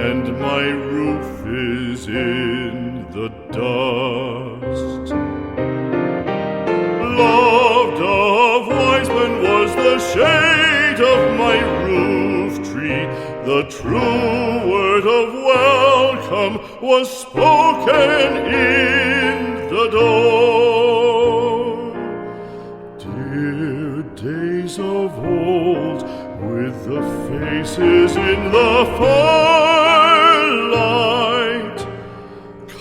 and my roof is in the dust. Loved of wise men was the shade of my roof tree. The true word of welcome was spoken in the door. Dear days of old, with the faces in the firelight,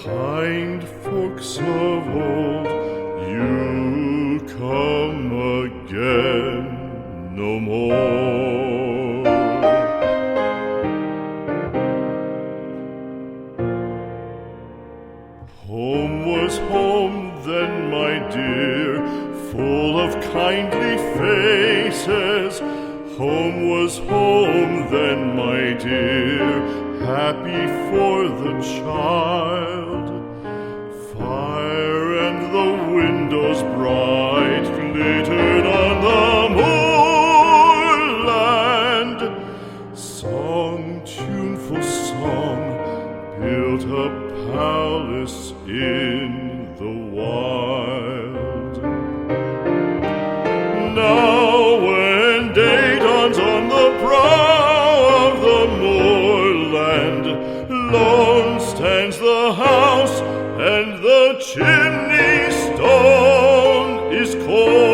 kind folks of old, you come again no more. Home was home then, my dear, full of kindly faces. Home was home then, my dear, happy for the child. Fire and the windows bright glittered on the moorland. Song, tuneful song, built a palace in the wild. Now when day dawns on the brow of the moorland, lone stands the house and the chimney stone is cold.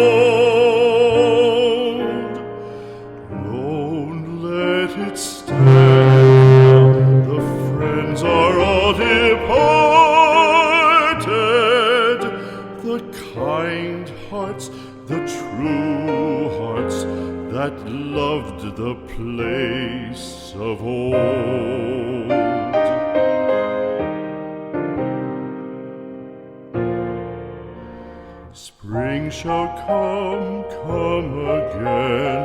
Lone let it stand, the friends are all departed. The kind hearts, the true hearts that loved the place of old. Spring shall come again,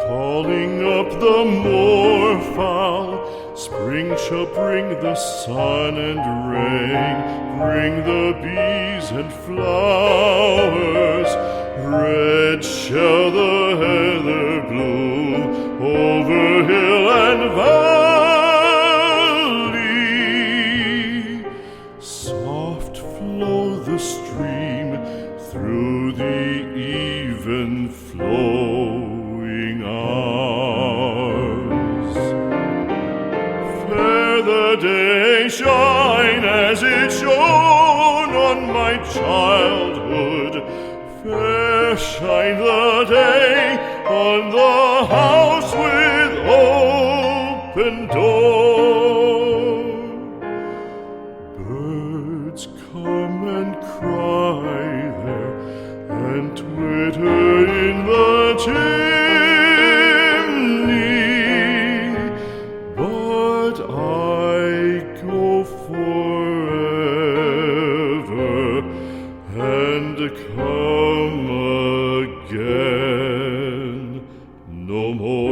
calling up the moorfowl. Spring shall bring the sun and rain, bring the bees and flowers. Red shall the heather bloom over hill and valley. Soft flow the stream through the even flowing hours. Fair the day shine as it shone on my childhood. Fair shine the day on the house with open door. Birds come and cry there and twitter in the chimney, but I go forever and come again no more.